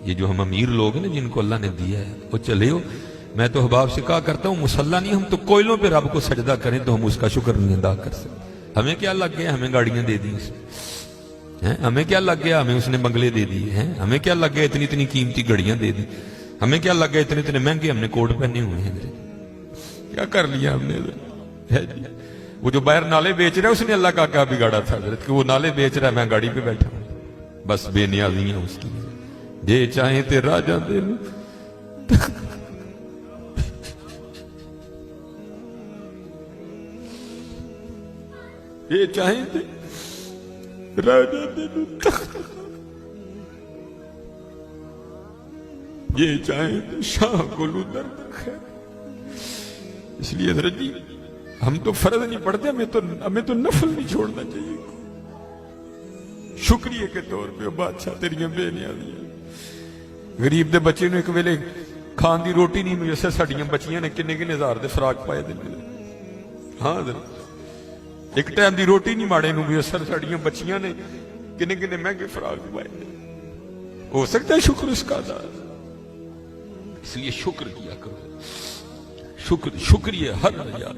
یہ جو ہم امیر لوگ ہیں نا جن کو اللہ نے دیا ہے وہ چلے ہو. میں تو احباب سے کہا کرتا ہوں مسلح نہیں، ہم تو کوئلوں پہ رب کو سجدہ کریں تو ہم اس کا شکر نہیں ادا کر سکتے. ہمیں کیا لگ گیا ہمیں گاڑیاں دے دی اس نے، ہمیں کیا لگ گیا ہمیں اس نے بنگلے دے دیے ہیں، ہمیں کیا لگ گیا اتنی اتنی قیمتی گھڑیاں دے دی، ہمیں کیا لگ گیا اتنے اتنے مہنگے ہم نے کوٹ پہنے ہوئے ہیں. کیا کر لیا ہم نے؟ وہ جو باہر نالے بیچ رہا ہے اس نے اللہ کا کیا بگاڑا تھا حضرت کہ وہ نالے بیچ رہا ہے، میں گاڑی پہ بیٹھا ہوں. بس بے نیازی ہیں اس کی، جے چاہیں تے راجہ دے لو. یہ چاہیں تے راجہ دے لو، یہ چاہیں تے شاہ گلو درد خیر. اس لیے حضرت جی ہم تو فرض نہیں پڑھتے، ہمیں تو نفل نہیں چھوڑنا چاہیے. شکریہ کے طور پہ بادشاہ تیریاں بے نیازیاں. غریب دے بچے نے ایک ویلے کھان دی روٹی نہیں میسر، ساڈیاں بچیاں نے کنے کنے ہزار دے فراق پائے دے. ہاں حضرت ایک ٹائم دی روٹی نہیں ماڑے نو میسر، ساڈیاں بچیاں نے کنے کنے مہنگے فراق پائے دے. ہو سکتا ہے شکر اس کا ادا. اس لیے شکر کیا کرو، شکریہ ہر یار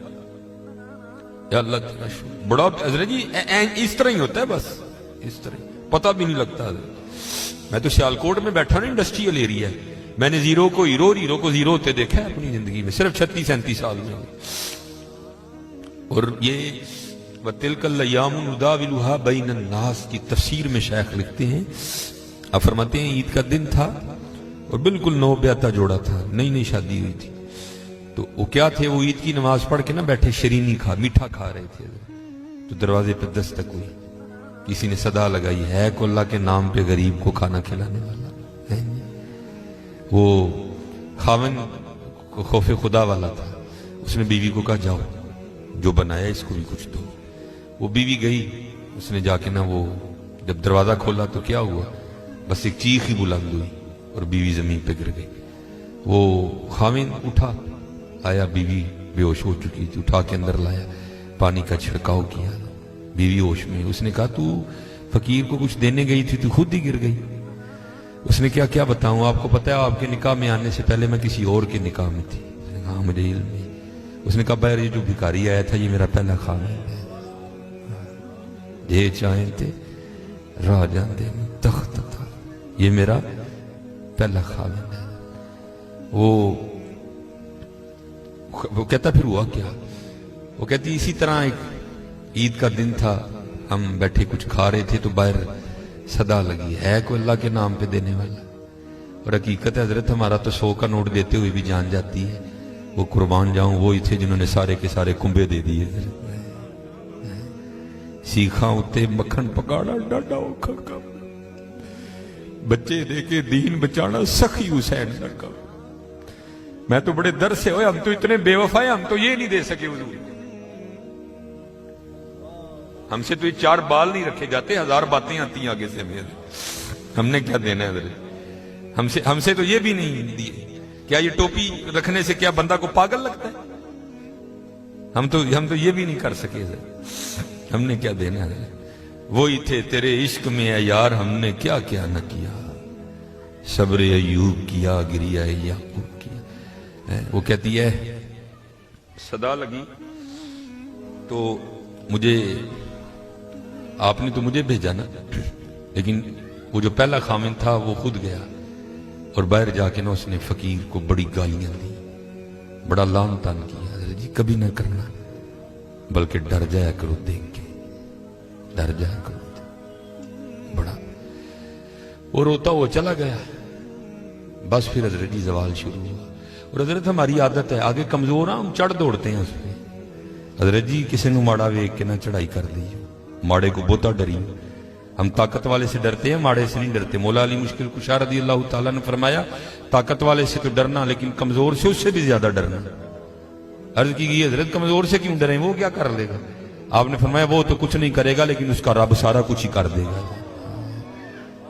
یا اللہ تیرا شکر. بڑا حضرت جی اس طرح ہی ہوتا ہے، بس اس طرح پتہ بھی نہیں لگتا. میں تو سیالکوٹ میں بیٹھا نا، انڈسٹریل ایریا ہے، میں نے زیرو کو ہیرو اور ہیرو کو زیرو ہوتے دیکھا ہے اپنی زندگی میں صرف 36-37 سال میں. اور یہ وَتِلْكَ الْأَيَّامُ نُدَاوِلُهَا بَيْنَ النَّاسِ کی تفسیر میں شیخ لکھتے ہیں، آپ فرماتے ہیں عید کا دن تھا اور بالکل نو بیاتا جوڑا تھا، نئی نئی شادی ہوئی تھی. تو وہ کیا تھے، وہ عید کی نماز پڑھ کے نا بیٹھے شیرینی میٹھا کھا رہے تھے. تو دروازے پہ دستک ہوئی، کسی نے صدا لگائی، ہے کو اللہ کے نام پہ غریب کو کھانا کھلانے والا ہے. وہ خاوند کو خوف خدا والا تھا، اس نے بیوی کو کہا جاؤ جو بنایا اس کو بھی کچھ دو. وہ بیوی گئی، اس نے جا کے نا وہ جب دروازہ کھولا تو کیا ہوا، بس ایک چیخ ہی بلند ہوئی اور بیوی زمین پہ گر گئی. وہ خاوند اٹھا، آیا، بیوی بے ہوش ہو چکی تھی، اٹھا کے اندر لایا، پانی کا چھڑکاؤ کیا، بیوی ہوش میں. اس نے کہا تو فقیر کو کچھ دینے گئی تھی تو خود ہی گر گئی. اس نے کیا بتاؤں، آپ کو پتا ہے آپ کے نکاح میں آنے سے پہلے میں کسی اور کے نکاح میں تھی. اس نے کہا ہاں مجھے علم ہے. اس نے کہا بہر یہ جو بھکاری آیا تھا یہ میرا پہلا خاوند ہے، یہ چاہیں تھے راجہ دے تخت تھا، یہ میرا پہلا خاوند ہے. وہ کہتا پھر ہوا کیا، وہ کہتی اسی طرح ایک عید کا دن تھا، ہم بیٹھے کچھ کھا رہے تھے تو باہر صدا لگی، ہے کوئی اللہ کے نام پہ دینے والا. اور حقیقت ہے حضرت ہمارا تو 100 کا نوٹ دیتے ہوئے بھی جان جاتی ہے. وہ قربان جاؤں وہی تھے جنہوں نے سارے کے سارے کنبے دے دیے. سیکھاں اتے مکھن پکاڑا ڈاڈا اوکھا کام، بچے دے کے دین بچانا سخی حسین کا کام. میں تو بڑے در سے ہوئے، ہم تو اتنے بے وفا ہیں، ہم تو یہ نہیں دے سکے حضور. ہم سے تو یہ 4 بال نہیں رکھے جاتے، 1000 باتیں آتی ہیں آگے سے میرے. ہم نے کیا دینا ہے حضرت؟ ہم سے تو یہ بھی نہیں دیے. کیا یہ ٹوپی رکھنے سے کیا بندہ کو پاگل لگتا ہے؟ ہم تو یہ بھی نہیں کر سکے. ہم نے کیا دینا ہے؟ وہی تھے تیرے عشق میں اے یار، ہم نے کیا کیا نہ کیا، صبر ایوب کیا، گریہ یعقوب کیا. وہ کہتی ہے صدا لگی تو مجھے، آپ نے تو مجھے بھیجا نا، لیکن وہ جو پہلا خاوند تھا وہ خود گیا اور باہر جا کے نا اس نے فقیر کو بڑی گالیاں دی، بڑا لعن طعن کیا. حضرت جی کبھی نہ کرنا، بلکہ ڈر جایا کرو دیکھ کے، ڈر جایا کرو بڑا. وہ روتا وہ چلا گیا. بس پھر حضرت جی زوال شروع ہوا. اور حضرت ہماری عادت ہے آگے کمزور ہاں ہم چڑھ دوڑتے ہیں اس پہ. حضرت جی کسی نو ماڑا ویک کے نہ چڑھائی کر دی، ماڑے کو بہتا ڈری. ہم طاقت والے سے ڈرتے ہیں، ماڑے سے نہیں ڈرتے. مولا علی مشکل کشا رضی اللہ تعالیٰ نے فرمایا طاقت والے سے تو ڈرنا لیکن کمزور سے اس سے بھی زیادہ ڈرنا. عرض کی گئی حضرت کمزور سے کیوں ڈریں، وہ کیا کر لے گا؟ آپ نے فرمایا وہ تو کچھ نہیں کرے گا لیکن اس کا رب سارا کچھ ہی کر دے گا.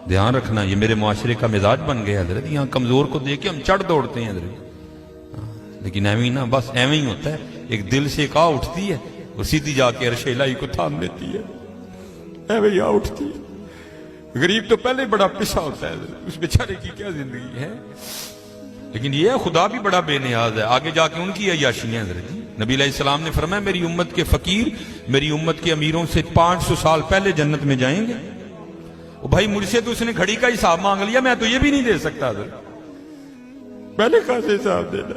دھیان رکھنا، یہ میرے معاشرے کا مزاج بن گیا حضرت. یہاں کمزور کو دیکھ کے ہم چڑھ دوڑتے ہیں حضرت، لیکن ایویں نہ، بس ایویں ہی ہوتا ہے. ایک دل سے ایک آ اٹھتی ہے اور سیدھی جا کے عرش الہی کو تھام لیتی ہے، ایویں آ اٹھتی ہے. غریب تو پہلے بڑا پسا ہوتا ہے، اس بیچارے کی کیا زندگی ہے. لیکن یہ خدا بھی بڑا بے نیاز ہے. آگے جا کے ان کی عیاشیاں حضرت جی. نبی علیہ السلام نے فرمایا میری امت کے فقیر میری امت کے امیروں سے 500 سال پہلے جنت میں جائیں گے. وہ بھائی مجھ سے تو اس نے گھڑی کا حساب مانگ لیا، میں تو یہ بھی نہیں دے سکتا حضرت. میں نے کہاں سے حساب دینا؟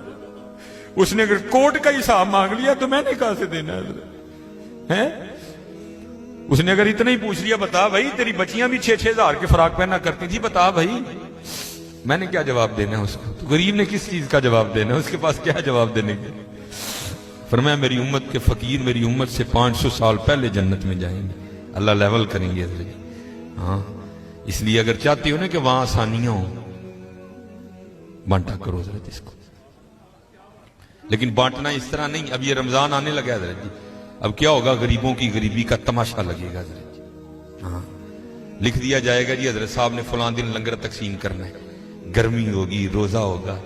اس نے اگر کوٹ کا حساب مانگ لیا تو میں نے کہاں سے دینا حضرت ہے؟ اس نے اگر اتنا ہی پوچھ لیا بتا بھائی تیری بچیاں بھی 6-6 ہزار کے فراق پہنا کرتی تھی، بتا بھائی میں نے کیا جواب دینا ہے اس کو؟ تو غریب نے کس چیز کا جواب دینا ہے؟ اس کے پاس کیا جواب دینے کے؟ فرمایا میری امت کے فقیر میری امت سے 500 سال پہلے جنت میں جائیں گے. اللہ لیول کریں گے حضرت. ہاں اس لیے اگر چاہتے ہو نا کہ وہاں آسانیاں ہوں بانٹا کرو حضرت اس کو. لیکن بانٹنا اس طرح نہیں. اب یہ رمضان آنے لگا حضرت جی، اب کیا ہوگا؟ غریبوں کی غریبی کا تماشا لگے گا حضرت جی. ہاں لکھ دیا جائے گا جی حضرت صاحب نے فلاں دن لنگر تقسیم کرنا ہے، گرمی ہوگی روزہ ہوگا،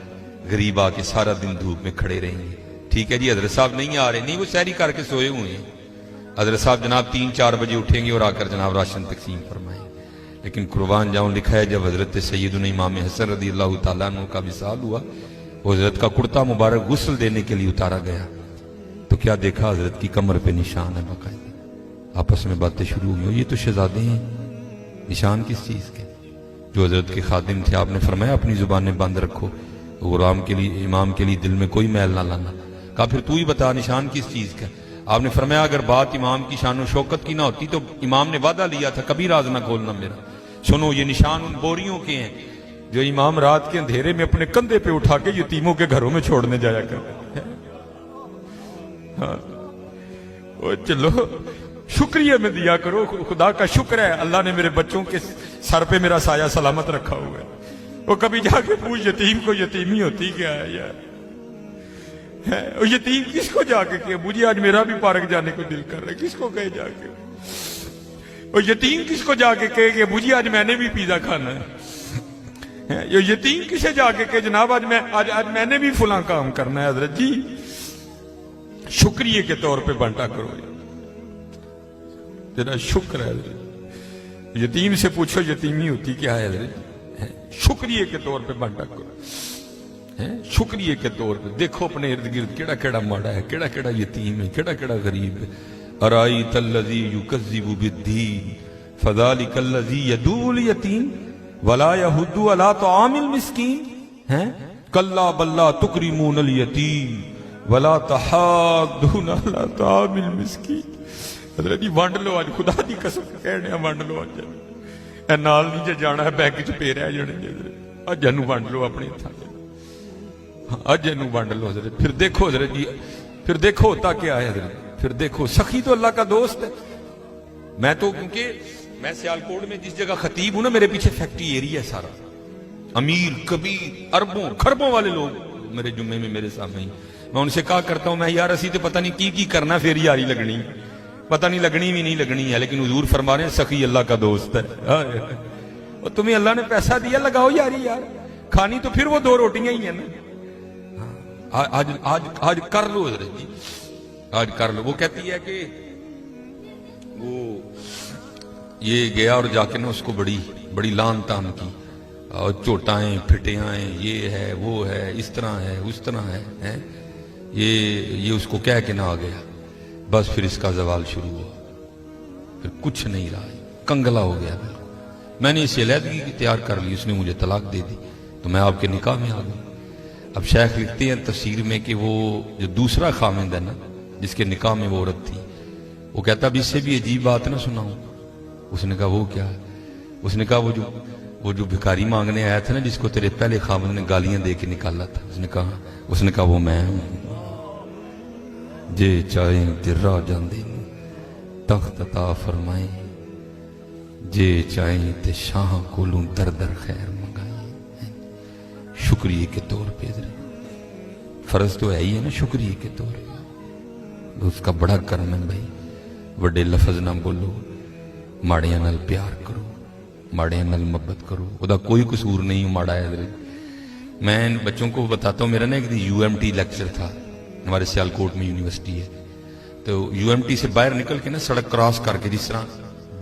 غریب آ کے سارا دن دھوپ میں کھڑے رہیں گے. ٹھیک ہے جی حضرت صاحب نہیں آ رہے، نہیں وہ سحری کر کے سوئے ہوئے ہیں. حضرت صاحب جناب 3-4 بجے اٹھیں گے اور آ کر جناب راشن تقسیم فرمائیں. لیکن قربان جاؤں لکھا ہے جب حضرت سیدنا امام حسن رضی اللہ تعالیٰ عنہ کا وصال ہوا، وہ حضرت کا کرتا مبارک غسل دینے کے لیے اتارا گیا تو کیا دیکھا؟ حضرت کی کمر پہ نشان ہے باقاعدہ. آپس میں باتیں شروع ہوئی، یہ تو شہزادے ہیں، نشان کس چیز کے؟ جو حضرت کے خادم تھے آپ نے فرمایا اپنی زبانیں بند رکھو، غلام کے لیے امام کے لیے دل میں کوئی میل نہ لانا. کہا پھر تو ہی بتا نشان کس چیز کا؟ آپ نے فرمایا اگر بات امام کی شان و شوکت کی نہ ہوتی تو امام نے وعدہ لیا تھا کبھی راز نہ کھولنا میرا. سنو یہ نشان ان بوریوں کے ہیں جو امام رات کے اندھیرے میں اپنے کندھے پہ اٹھا کے یتیموں کے گھروں میں چھوڑنے جایا کرتے. ہاں چلو شکریہ میں دیا کرو. خدا کا شکر ہے اللہ نے میرے بچوں کے سر پہ میرا سایہ سلامت رکھا ہوا ہے. وہ کبھی جا کے پوچھ یتیم کو یتیمی ہوتی کیا ہے یار؟ یتیم کس کو جا کے کہ مجھے آج میرا بھی پارک جانے کو دل کر رہا ہے، کس کو کہے جا کے؟ اور یتیم کس کو جا کے کہے کہ مجھے آج میں نے بھی پیزا کھانا ہے؟ یہ یتیم کسے جا کے کہ جناب آج میں نے بھی فلاں کام کرنا ہے؟ حضرت جی شکریہ کے طور پہ بانٹا کرو. تیرا شکر ہے حضرت. یتیم سے پوچھو یتیمی ہوتی کیا ہے حضرت؟ شکریہ کے طور پہ بانٹا کرو. شکریہ کے طور پہ دیکھو اپنے ارد گرد کیڑا کیڑا ماڑا ہے، کیڑا کیڑا یتیم ہے، کیڑا کیڑا غریب ہے. ارائیت الذی یکذب بالدین فذلک الذی یدعو الیتیم ولا یحض علی طعام المسکین. کلا بل لا تکرمون الیتیم ولا تحاضون علی طعام المسکین. حضرت جی ونڈ لو آج، خدا دی قسم کہنے ونڈ لو آج. اے نال نہیں جے جانا ہے بینک چ پے رہ جانے اج جنو ونڈ لو اپنے ہتھاں. اج جنو ونڈ لو حضرت. پھر دیکھو حضرت جی، پھر دیکھو ہوتا کیا ہے حضرت. پھر دیکھو سخی تو اللہ کا دوست ہے. میں تو کیونکہ میں سیالکوٹ میں جس جگہ خطیب ہوں نا میرے پیچھے فیکٹری ایریا ہے سارا، امیر کبیر اربوں خربوں والے لوگ میرے جمعے میں میرے سامنے ہی. میں ان سے کہا کرتا ہوں میں یار اسی تو پتہ نہیں کی کرنا پھر یاری لگنی، پتہ نہیں لگنی بھی نہیں لگنی ہے، لیکن حضور فرما رہے ہیں سخی اللہ کا دوست ہے. اور تمہیں اللہ نے پیسہ دیا لگاؤ یاری یار، کھانی تو پھر وہ 2 روٹیاں ہی ہیں نا. آج کر لو حضرت جی، آج کر لو. وہ کہتی ہے کہ وہ یہ گیا اور جا کے نا اس کو بڑی لان تان کی، اور چوٹائیں پھٹیاں، یہ ہے وہ ہے اس طرح ہے اس طرح ہے. یہ اس کو کہہ کے نہ آ گیا. بس پھر اس کا زوال شروع ہوا، پھر کچھ نہیں رہا، کنگلا ہو گیا بالکل. میں نے اسے علیحدگی تیار کر لی، اس نے مجھے طلاق دے دی تو میں آپ کے نکاح میں آ گئی. اب شیخ لکھتے ہیں تفسیر میں کہ وہ جو دوسرا خامند ہے نا جس کے نکاح میں وہ عورت تھی، وہ کہتا اب اس سے بھی عجیب بات نہ سناؤں. اس نے کہا وہ کیا ہے؟ اس نے کہا وہ جو بھکاری مانگنے آیا تھا نا جس کو تیرے پہلے خامند نے گالیاں دے کے نکالا تھا، اس نے کہا وہ میں ہوں. جے چاہیں درا جاندے تخت عطا فرمائیں، جے چاہیں تے شاہ کولوں در در خیر منگائیں. شکریہ کے طور پہ فرض تو ہے ہی ہے نا، شکریہ کے طور پہ اس کا بڑا کرم ہے بھائی. وڈے لفظ نہ بولو، ماڑیاں نال پیار کرو، ماڑیاں نال محبت کرو. وہ دا کوئی قصور نہیں ماڑا ہے. میں بچوں کو بتاتا ہوں، میرا نا ایک UMT لیکچر تھا، ہمارے سیالکوٹ میں یونیورسٹی ہے، تو UMT سے باہر نکل کے نا سڑک کراس کر کے جس طرح